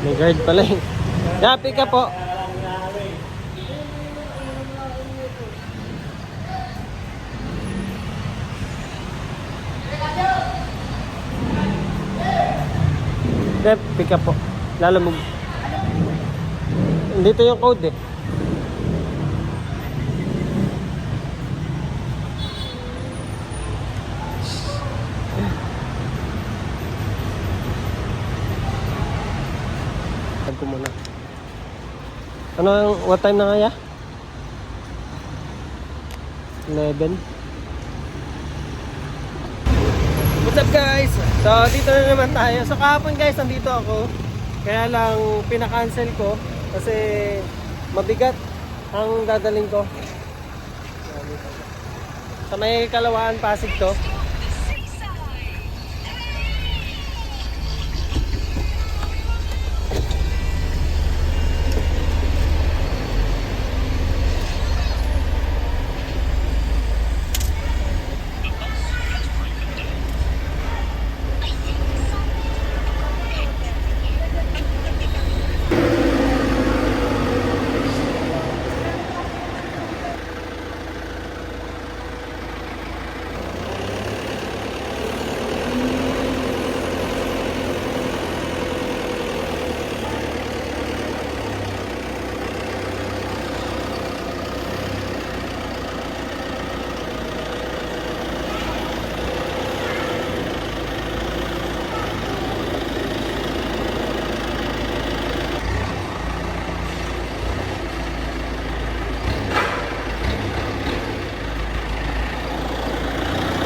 May guard pala eh. Yeah, pick up po. Yeah, pick up po. Lalamog. Dito yung code eh. Ko muna. Ano, what time na nga ya? 11. What's up guys? So dito na naman tayo. So kahapon guys, nandito ako. Kaya lang pinaka-cancel ko kasi mabigat ang dadaling ko. Sa may Kalawaan, Pasig to.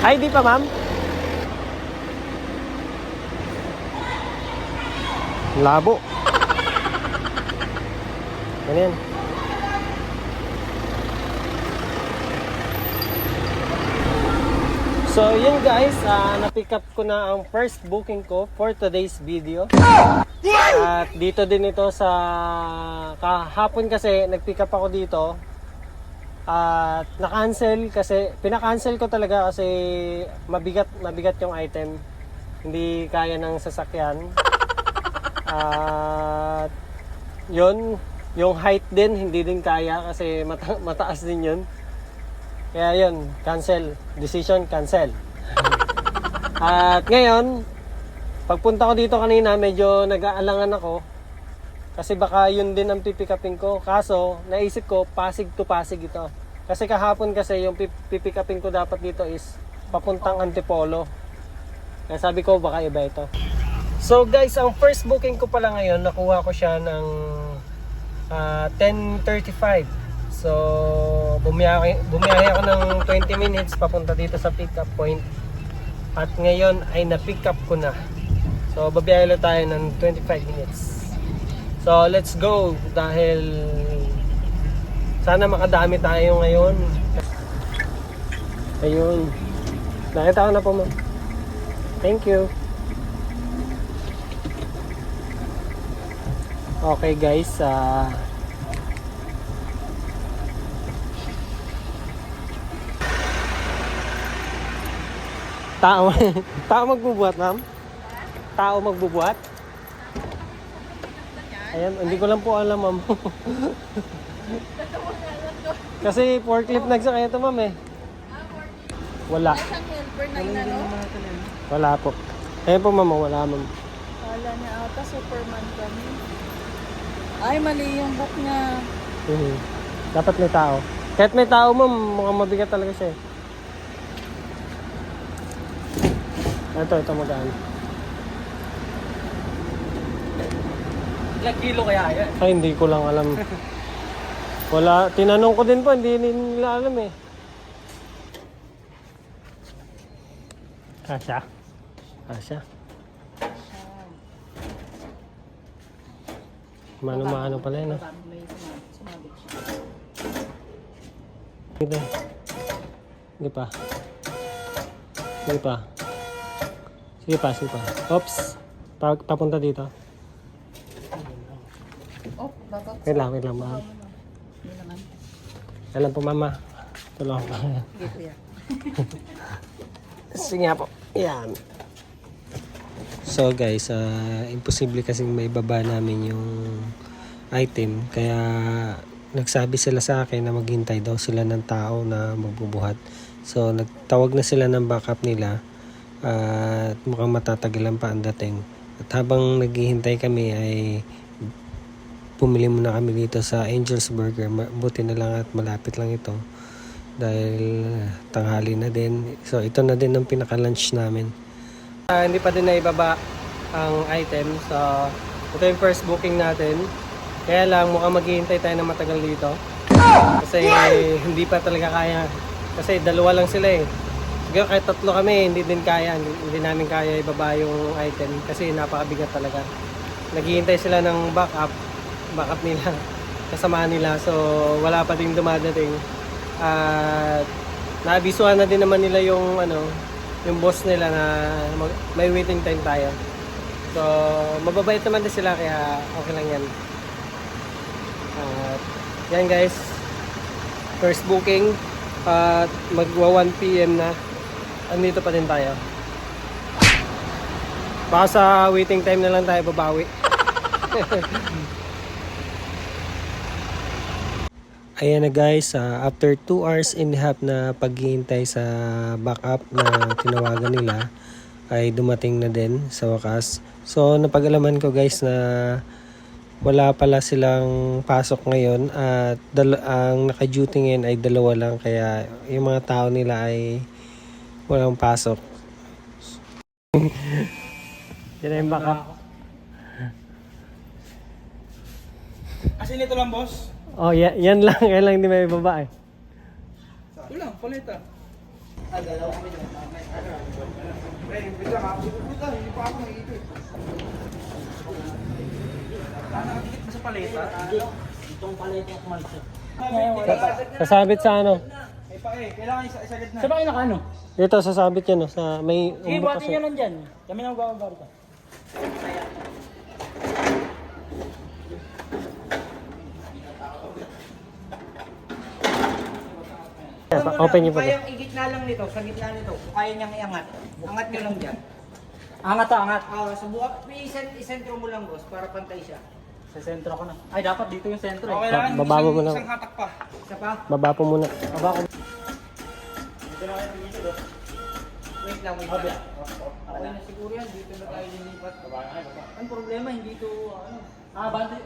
ID pa ma'am? Labo. Ganyan. So yun guys, na-pick up ko na ang first booking ko for today's video. At dito din ito sa kahapon kasi nag-pick up ako dito. At na-cancel kasi pina-cancel ko talaga kasi mabigat yung item. Hindi kaya ng sasakyan. At yun, yung height din hindi din kaya kasi mataas din yun. Kaya yun, cancel. Decision cancel. At ngayon, pagpunta ko dito kanina, medyo nag-aalangan ako. Kasi baka yun din ang pipikapin ko. Kaso, naisip ko, Pasig to Pasig ito. Kasi kahapon kasi yung pipikapin ko dapat dito is papuntang Antipolo. Kaya sabi ko, baka iba ito. So guys, ang first booking ko pala ngayon, nakuha ko siya ng 10:35. So, bumiyahe ako ng 20 minutes papunta dito sa pick-up point. At ngayon ay na-pick up ko na. So, babiyahe lang tayo ng 25 minutes. So, let's go dahil sana makadami tayo ngayon. Ayun. Nakita ko na po, ma'am. Thank you. Okay, guys. Tao magbubuhat, ma'am? Tao magbubuhat? Ayan, hindi ko lang po alam, ma'am. Kasi forklift nagsakay ito, ma'am eh. Wala. Wala po. Ayan po, ma'am, wala, ma'am. Wala niya ata, Superman kami. Ay, mali yung book niya. Dapat may tao. Kahit may tao, ma'am, mukhang mabigat talaga siya eh. Ito magaan. Ilang kilo kaya yan? Ay, hindi ko lang alam. Wala, tinanong ko din po, hindi nila alam eh. Kasya? Kasya? Mano pala yun, no? Sige pa. Sige pa. Oops. Papunta dito. Oh, dapat. Wait lang, ma'am. Alam po, mama. Tulungan pa. Sige, Sige nga po. Yan. So, So guys, imposible kasing maibaba namin yung item. Kaya nagsabi sila sa akin na maghintay daw sila ng tao na magbubuhat. So nagtawag na sila ng backup nila at mukhang matatagalan pa ang dating. At habang naghihintay kami ay pumili muna kami dito sa Angel's Burger. Buti na lang at malapit lang ito dahil tanghali na din. So ito na din ang pinaka-lunch namin. Hindi pa din naibaba ang item. So ito yung first booking natin. Kaya lang mukhang maghihintay tayo ng matagal dito. Kasi hindi pa talaga kaya. Kasi dalawa lang sila eh. Siguro kahit tatlo kami, hindi din kaya. Hindi namin kaya ibaba yung item. Kasi napakabigat talaga. Naghihintay sila ng backup nila. Kasama nila. So wala pa din dumadating. At naabisuhan na din naman nila yung yung boss nila na may waiting time tayo. So mababait naman din sila kaya okay lang yan. Yan guys, first booking at magwa 1 PM na. Andito pa din tayo. Baka sa waiting time na lang tayo babawi. Ayan na guys, after 2 hours and a half na paghihintay sa backup na tinawagan nila ay dumating na din sa wakas. So napag-alaman ko guys na wala pala silang pasok ngayon at ang naka-duty ngayon ay 2 lang, kaya yung mga tao nila ay walang pasok. Yan na yung backup. Asin ito lang, boss? Oh, yan lang. Yan lang hindi may baba eh. Ito lang, paleta. Dalawa kami dyan. Bigla ka, hindi pa ako nakikita. Nakakikit mo sa paleta? Itong paleta yung kumalsa. Sasabit sa ano? Ay pa kailangan isagad na. Sa ba kayo naka-ano? Dito, sasabit yan. Sa may Sige, umbok buhatin nyo lang dyan. Kami nang bababa rito. Open nyo pa. Kayang igitna lang nito, sa gitna nito. Kung kaya niyang iangat. Angat nyo lang dyan. Angat to, angat. Subukan, isentro mo lang boss, para pantay siya. Sa sentro ko na. Ay, dapat dito yung sentro O, eh. kailangan Bababa mo lang. isang hatak pa. Isa pa? Baba po muna. Baba ko. Wait lang. Okay na siguro yan, dito na tayo lilipat. Ang problema, hindi to, Bante.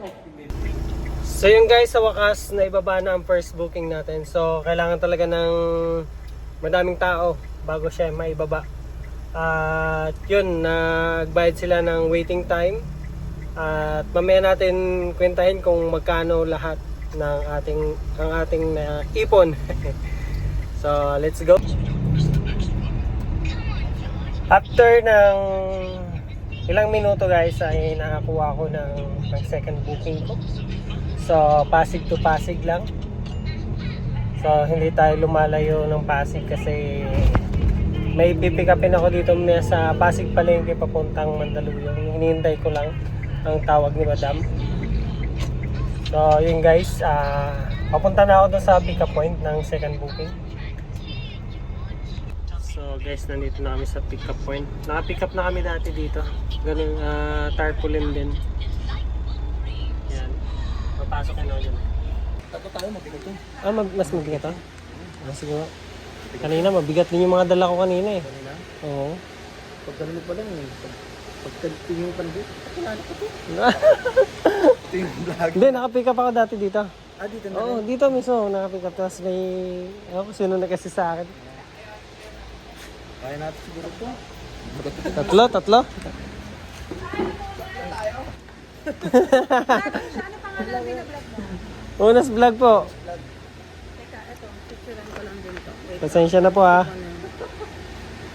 So yun guys, sa wakas na ibaba na ang first booking natin. So kailangan talaga ng madaming tao bago siya maibaba. At yun, nagbayad sila ng waiting time. At mamaya natin kwentahin kung magkano lahat ng ating ipon. So let's go. After ng ilang minuto guys ay nakakuha ko ng second booking ko. So Pasig to Pasig lang. So hindi tayo lumalayo ng Pasig kasi may pipick upin ako dito sa Pasig Palengke papuntang Mandaluyong. Hinihintay ko lang ang tawag ni Madam. So yun guys, papunta na ako doon sa pick up point ng second booking. So guys, nandito na kami sa pick up point. Naka-pick up na kami dati dito. Ganun, tarpaulin din. Yan. Papasok na ako dyan. Tatlo tayo, mabigat yun. Mas mabigat ah? Siguro. Kanina, mabigat din yung mga dala ko kanina eh. Kanina? Oo. Pagkalimit pa lang eh. Pagkatingin pa lang dito. Kinala ko to. Ito yung vlog. Hindi, naka-pick up ako dati dito. Dito na Oo, rin. dito mismo naka-pick up. Tapos may, sino na kasi sa akin. Kaya natin siguro to. Tatlo? Ano pangalan na vlog mo? Unas vlog po. Teka, eto, picturean ko lang din to. Wait. Pasensya na po ha.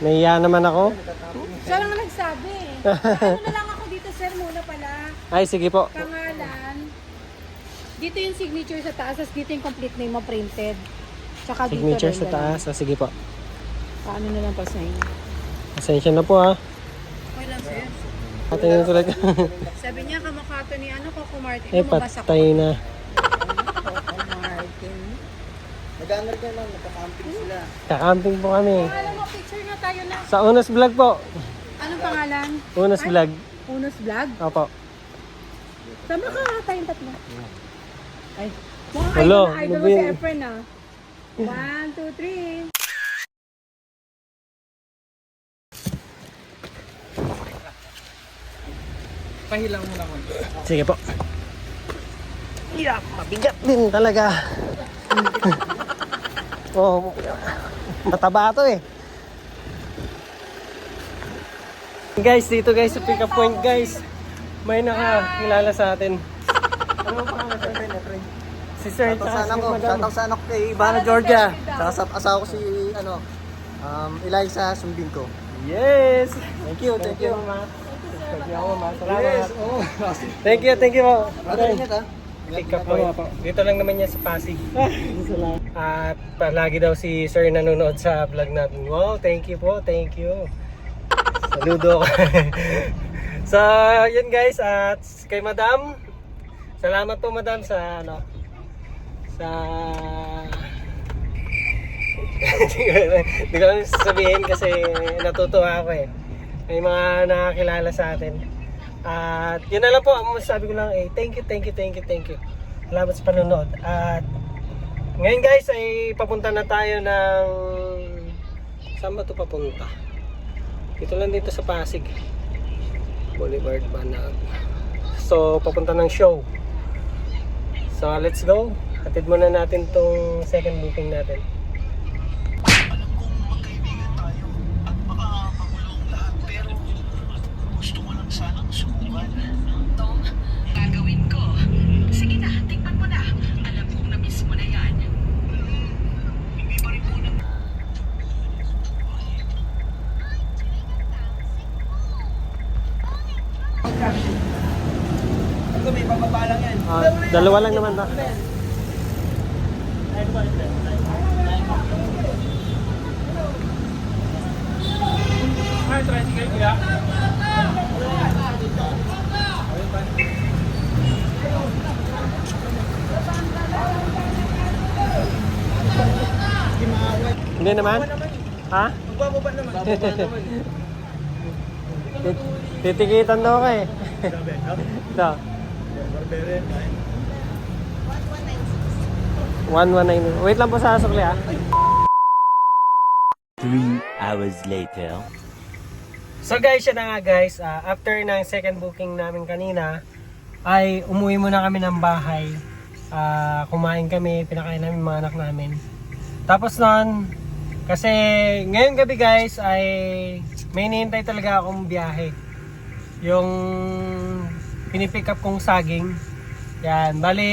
Nahiya naman ako. Siya lang ang nagsabi. Ano na lang ako dito, sir, muna pala. Ay, sige po. Pangalan. Dito yung signature sa taas, tapos dito yung complete name mo printed. Tsaka dito Signature rin, sa ganun. taas. Sige po. Paano na lang pa sa inyo? Pasensya na po ha. Okay lang, sir. Patingin ko lang. Sabi niya, kamukha to ni Coco Martin. Eh, Lumabas ako. patay na. Coco Martin. Nag-anar ka lang, nagka-camping sila. Kakamping po kami. Alam mo, picture na tayo na. Sa Unas vlog po. Ano pangalan? Unos Vlog. Unos Vlog? Opo. Sama ka tayong tatlo. Ay, mukhang Hello, idol mo si Efren ah. 1, 2, 3. Pahilang mo naman. Sige po. Yeah, mabigat din talaga. Oh, mataba to eh. Guys, dito guys sa pick up point guys. May nakakilala sa atin. Ano pa pangalan sa atin? Si Sir tsaka si Madam. Shoutout sa anak kay Ivana Georgia. Saka sa asawa ko si Eliza Sumbingko. Yes! Thank you, thank you. Mama. Thank you, Mama. Salamat. Yes, oh. Thank you po. Ano niya ta? Pick up point. Dito lang naman niya sa Pasig. At palagi daw si Sir nanonood sa vlog natin. Wow, thank you po. Thank you. Saludo ko. So, yun guys. At kay Madam. Salamat po Madam sa sa hindi ko lang sasabihin kasi natutuwa ako eh. May mga nakakilala sa atin. At yun na lang po, ang masasabi ko lang thank you. Salamat sa panonood. At ngayon guys ay papunta na tayo ng saan ba ito papunta? Ito lang dito sa Pasig Boulevard Banag. So papunta ng show. So let's go. Hatid muna natin tong second booking natin. Ito may pababa lang yan. Dalawa lang naman to. Hindi naman? Ha? Magbababa naman. Titikitan daw ka eh. Ito. 1196. Wait lang po sa sukli ah. 3 hours later. So guys, yun na nga guys. After ng second booking namin kanina, ay umuwi muna kami ng bahay. Kumain kami, pinakain namin mga anak namin. Tapos nun, kasi ngayong gabi guys ay may hinihintay talaga akong biyahe. Yung pinipick up kong saging. Yan, bali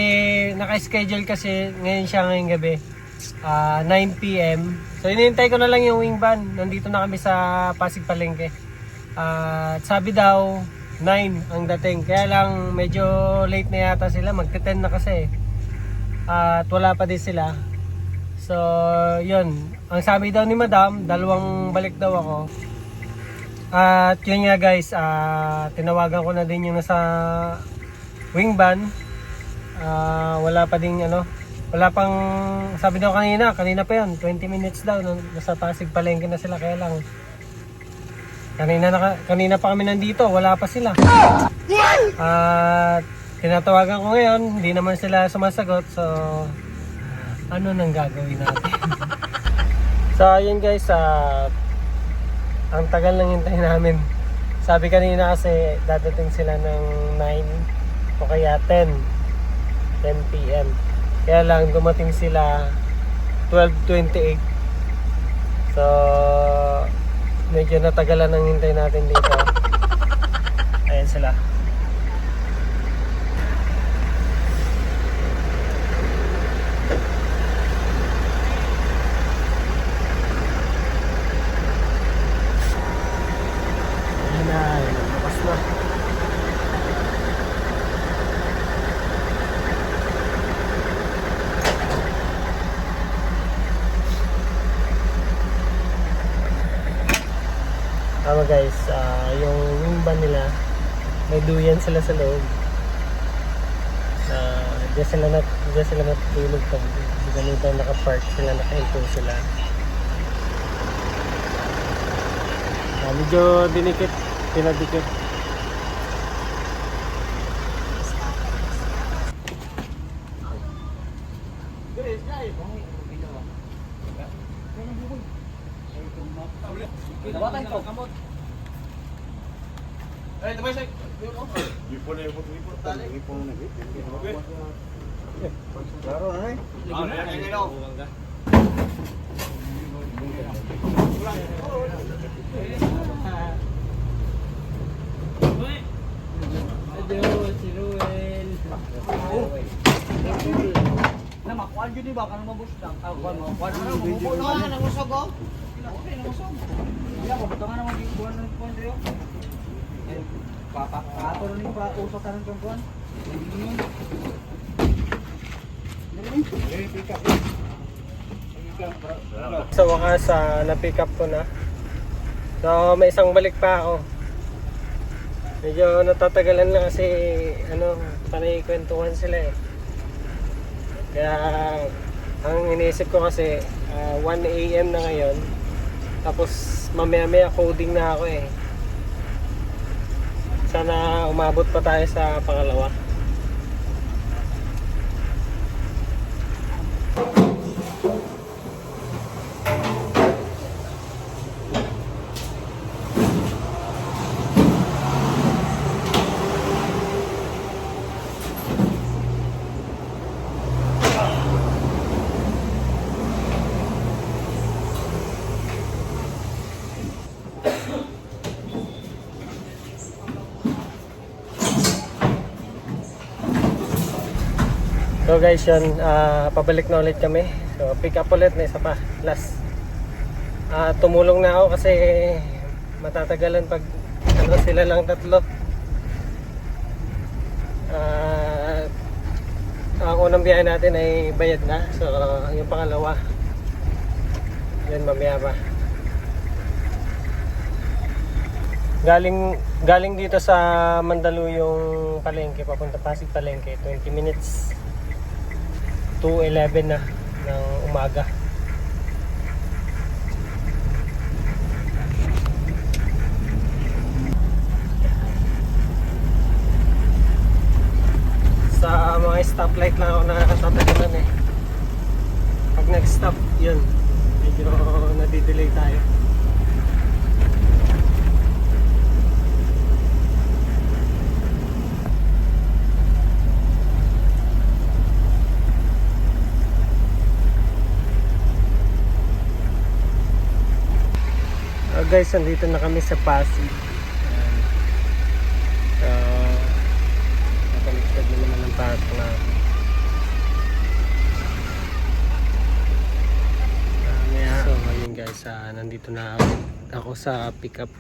naka-schedule kasi ngayon siya ngayong gabi. 9 PM. So hinihintay ko na lang yung wing van. Nandito na kami sa Pasig Palengke. Sabi daw 9 ang dating. Kaya lang medyo late na yata sila. Magte-10 na kasi. At wala pa din sila. So yun. Ang sabi daw ni Madam, dalawang balik daw ako. At yun nga guys, tinawagan ko na din yung nasa wing van. Wala pa ding wala pang, sabi daw kanina pa yun, 20 minutes daw, nasa Pasig Palengke na sila, kaya lang kanina pa kami nandito, wala pa sila. At tinatawagan ko ngayon, hindi naman sila sumasagot, so ano nang gagawin natin? So ayun guys, ang tagal lang hintayin namin. Sabi kanina kasi dadating sila ng 9 o kaya 10 PM. Kaya lang dumating sila 12:28. So medyo natagalan ang hintay natin dito. Ayan sila. Tama guys, yung wing van nila, may duyan sila sa loob. Diyan sila natulog pag ganito naka-park sila, naka-enter sila. Medyo pinadikit. Dawatan ko. Eh, tabay sa... Klaro na eh. Si Ruel. Na makuan jud di ba kanang mabus lang. Ah, kuan mo. Kuan na mo. Bulo na nang usog oh. Okay, nang usog. Ya, mabutangan na mo di kuan na kuan diyo. Papa, ato ni pa usok kanan kuan. Sa wakas, na-pick up ko na. So, may isang balik pa ako. Medyo natatagalan lang kasi panay kwentuhan sila eh. Kaya ang iniisip ko kasi 1 AM na ngayon. Tapos mamaya coding na ako eh. Sana umabot pa tayo sa pangalawa. So guys, yun, pabalik na ulit kami. So pick up ulit na isa pa, last. Tumulong na ako kasi matatagalan pag sila lang tatlo. Ang unang biyahe natin ay bayad na. So yung pangalawa, yun mamaya pa. Galing dito sa Mandaluyong Palengke, papunta Pasig Palengke, 20 minutes. 2:11 na ng umaga. Sa mga stoplight lang ako natatagalan eh. Pag nag-stop, yun, medyo nadidelay tayo. Guys, nandito na kami sa Pasig. Nakaliktad na naman ang pasok na. So ngayon guys, nandito na ako sa pickup.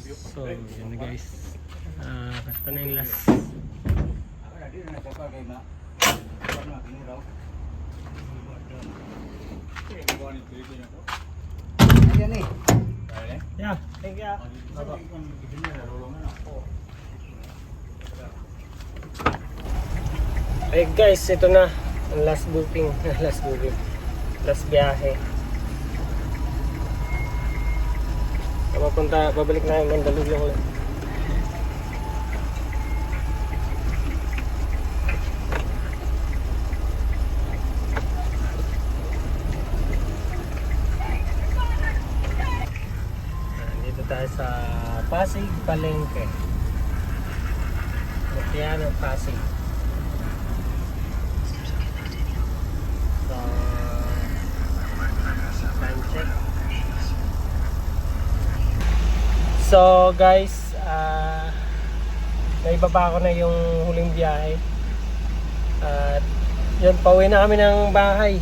So yun na guys, ito na yung last. Yan eh. Yeah, thank you. Ay guys, ito na ang last booking, last biyahe. Babalik na yung Mandaluyong ulit. Dito tayo sa Pasig Palengke. Mutian ng Pasig. So guys, naibaba ko na yung huling biyahe. At yun, pauwi na kami ng bahay.